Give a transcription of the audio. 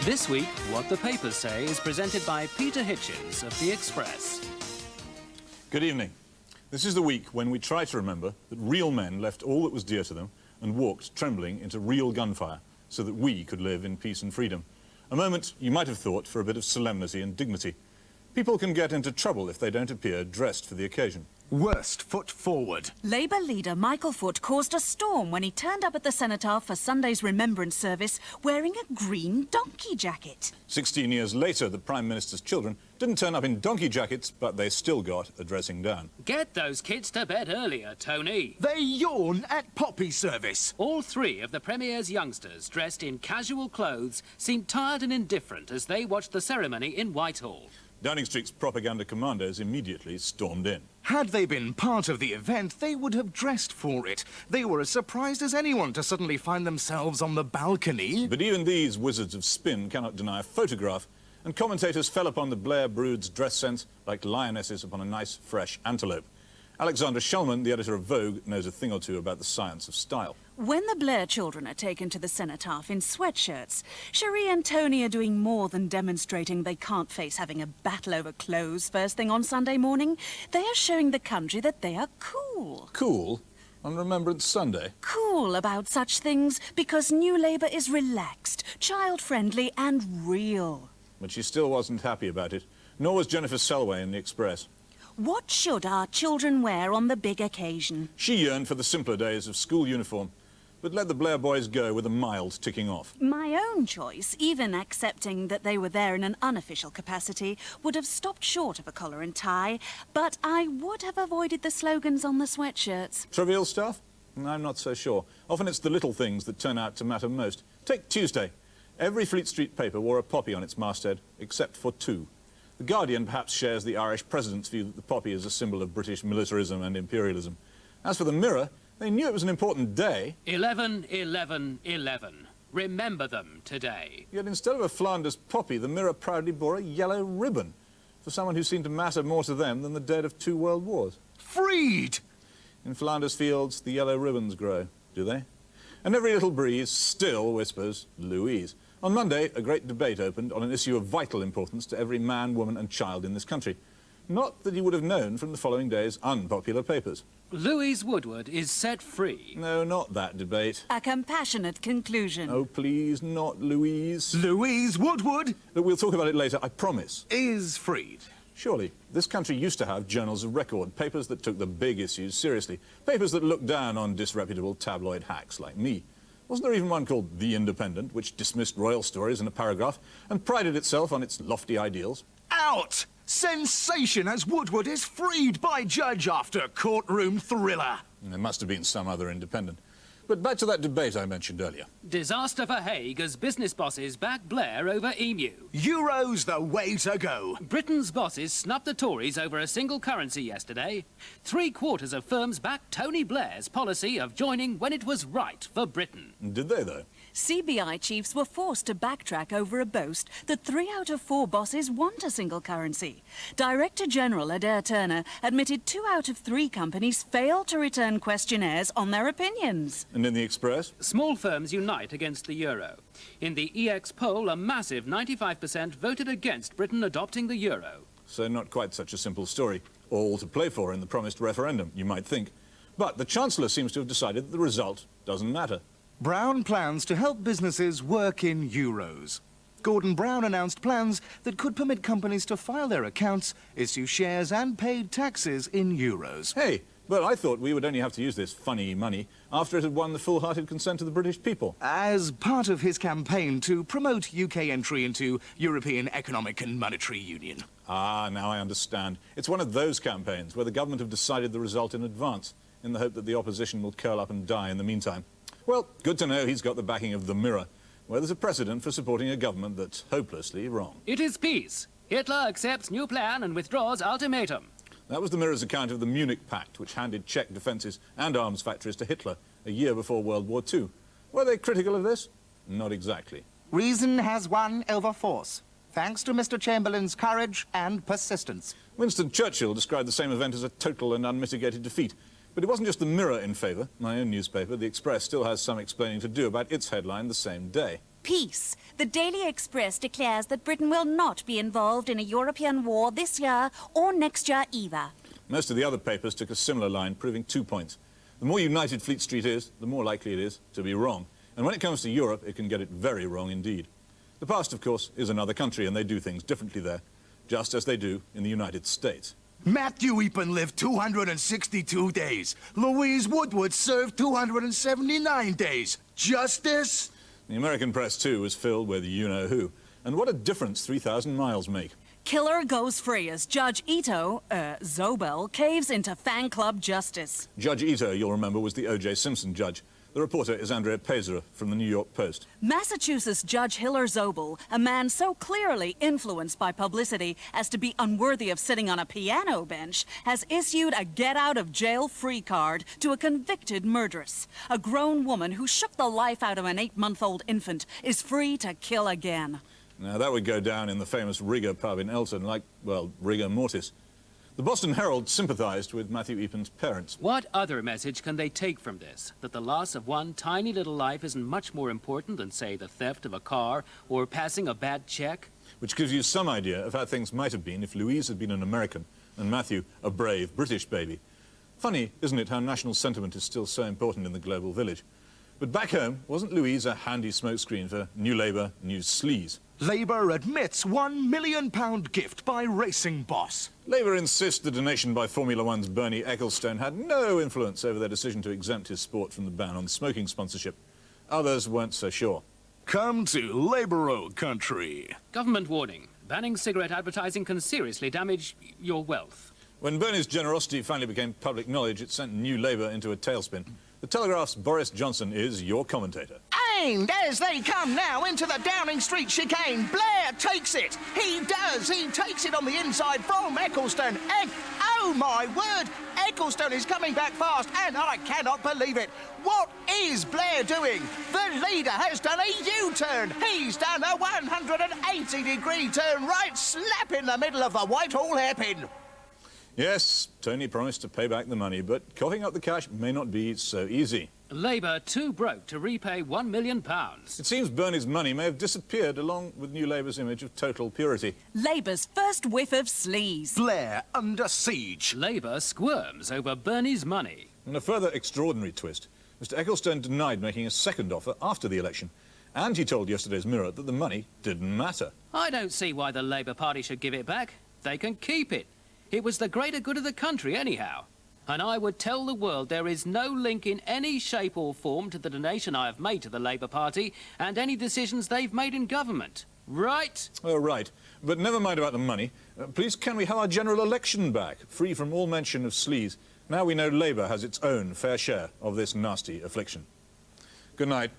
This week, What the Papers Say is presented by Peter Hitchens of The Express. Good evening. This is the week when we try to remember that real men left all that was dear to them and walked trembling into real gunfire so that we could live in peace and freedom. A moment you might have thought for a bit of solemnity and dignity. People can get into trouble if they don't appear dressed for the occasion. Worst foot forward. Labour leader Michael Foot caused a storm when he turned up at the Cenotaph for Sunday's remembrance service wearing a green donkey jacket. 16 years later, the Prime Minister's children didn't turn up in donkey jackets, but they still got a dressing down. Get those kids to bed earlier, Tony. They yawn at poppy service. All three of the Premier's youngsters, dressed in casual clothes, seemed tired and indifferent as they watched the ceremony in Whitehall. Downing Street's propaganda commandos immediately stormed in. Had they been part of the event, they would have dressed for it. They were as surprised as anyone to suddenly find themselves on the balcony. But even these wizards of spin cannot deny a photograph, and commentators fell upon the Blair brood's dress sense like lionesses upon a nice, fresh antelope. Alexandra Shulman, the editor of Vogue, knows a thing or two about the science of style. When the Blair children are taken to the Cenotaph in sweatshirts, Cherie and Tony are doing more than demonstrating they can't face having a battle over clothes first thing on Sunday morning. They are showing the country that they are cool. Cool? On Remembrance Sunday? Cool about such things because New Labour is relaxed, child-friendly and real. But she still wasn't happy about it, nor was Jennifer Selway in The Express. What should our children wear on the big occasion? She yearned for the simpler days of school uniform, but let the Blair boys go with a mild ticking off. My own choice, even accepting that they were there in an unofficial capacity, would have stopped short of a collar and tie, but I would have avoided the slogans on the sweatshirts. Trivial stuff? I'm not so sure. Often it's the little things that turn out to matter most. Take Tuesday. Every Fleet Street paper wore a poppy on its masthead, except for two. The Guardian perhaps shares the Irish president's view that the poppy is a symbol of British militarism and imperialism. As for the Mirror, they knew it was an important day. 11, 11, 11. Remember them today. Yet instead of a Flanders poppy, the Mirror proudly bore a yellow ribbon for someone who seemed to matter more to them than the dead of 2 world wars. Freed! In Flanders fields, the yellow ribbons grow, do they? And every little breeze still whispers Louise. On Monday, a great debate opened on an issue of vital importance to every man, woman and child in this country. Not that he would have known from the following day's unpopular papers. Louise Woodward is set free. No, not that debate. A compassionate conclusion. Oh, please, not Louise. Louise Woodward Look, we'll talk about it later, I promise. is freed. Surely, this country used to have journals of record, papers that took the big issues seriously, papers that looked down on disreputable tabloid hacks like me. Wasn't there even one called The Independent, which dismissed royal stories in a paragraph and prided itself on its lofty ideals? Out! Sensation as Woodward is freed by judge after courtroom thriller. There must have been some other independent. But back to that debate I mentioned earlier. Disaster for Hague as business bosses back Blair over EMU. Euro's the way to go. Britain's bosses snubbed the Tories over a single currency yesterday. 3/4 of firms backed Tony Blair's policy of joining when it was right for Britain. Did they, though? CBI chiefs were forced to backtrack over a boast that 3 out of 4 bosses want a single currency. Director General Adair Turner admitted 2 out of 3 companies failed to return questionnaires on their opinions. And in The Express? Small firms unite against the euro. In the EX poll, a massive 95% voted against Britain adopting the euro. So not quite such a simple story. All to play for in the promised referendum, you might think. But the Chancellor seems to have decided that the result doesn't matter. Brown plans to help businesses work in euros. Gordon Brown announced plans that could permit companies to file their accounts, issue shares and pay taxes in euros. Hey, but I thought we would only have to use this funny money after it had won the full-hearted consent of the British people. As part of his campaign to promote UK entry into European Economic and Monetary Union. Ah, now I understand. It's one of those campaigns where the government have decided the result in advance, in the hope that the opposition will curl up and die in the meantime. Well, good to know he's got the backing of the Mirror, where there's a precedent for supporting a government that's hopelessly wrong. It is peace. Hitler accepts new plan and withdraws ultimatum. That was the Mirror's account of the Munich Pact, which handed Czech defences and arms factories to Hitler a year before World War II. Were they critical of this? Not exactly. Reason has won over force, thanks to Mr. Chamberlain's courage and persistence. Winston Churchill described the same event as a total and unmitigated defeat. But it wasn't just the Mirror in favour. My own newspaper, The Express, still has some explaining to do about its headline the same day. Peace. The Daily Express declares that Britain will not be involved in a European war this year or next year either. Most of the other papers took a similar line, proving 2 points. The more united Fleet Street is, the more likely it is to be wrong. And when it comes to Europe, it can get it very wrong indeed. The past, of course, is another country, and they do things differently there, just as they do in the United States. Matthew Eapen lived 262 days. Louise Woodward served 279 days. Justice? The American press, too, was filled with you-know-who. And what a difference 3,000 miles make. Killer goes free as Judge Ito, Zobel, caves into fan club justice. Judge Ito, you'll remember, was the O.J. Simpson judge. The reporter is Andrea Pezera from the New York Post. Massachusetts Judge Hiller Zobel, a man so clearly influenced by publicity as to be unworthy of sitting on a piano bench, has issued a get-out-of-jail-free card to a convicted murderess. A grown woman who shook the life out of an 8-month-old infant is free to kill again. Now, that would go down in the famous Rigger pub in Elton, like, well, rigor mortis. The Boston Herald sympathized with Matthew Eapen's parents. What other message can they take from this? That the loss of one tiny little life isn't much more important than, say, the theft of a car or passing a bad check? Which gives you some idea of how things might have been if Louise had been an American and Matthew a brave British baby. Funny, isn't it, how national sentiment is still so important in the global village? But back home, wasn't Louise a handy smokescreen for New Labour, New Sleaze? Labour admits £1 million gift by racing boss. Labour insists the donation by Formula One's Bernie Ecclestone had no influence over their decision to exempt his sport from the ban on smoking sponsorship. Others weren't so sure. Come to Labour country. Government warning. Banning cigarette advertising can seriously damage your wealth. When Bernie's generosity finally became public knowledge, it sent New Labour into a tailspin. The Telegraph's Boris Johnson is your commentator. And as they come now into the Downing Street chicane, Blair takes it. He does. He takes it on the inside from Ecclestone. And, oh my word, Ecclestone is coming back fast, and I cannot believe it. What is Blair doing? The leader has done a U-turn. He's done a 180-degree turn right slap in the middle of the Whitehall hairpin. Yes, Tony promised to pay back the money, but coughing up the cash may not be so easy. Labour too broke to repay £1 million. It seems Bernie's money may have disappeared along with New Labour's image of total purity. Labour's first whiff of sleaze. Blair under siege. Labour squirms over Bernie's money. And a further extraordinary twist, Mr Ecclestone denied making a second offer after the election, and he told yesterday's Mirror that the money didn't matter. I don't see why the Labour Party should give it back. They can keep it. It was the greater good of the country anyhow. And I would tell the world there is no link in any shape or form to the donation I have made to the Labour Party and any decisions they've made in government. Right? Oh, right. But never mind about the money. Please, can we have our general election back, free from all mention of sleaze? Now we know Labour has its own fair share of this nasty affliction. Good night.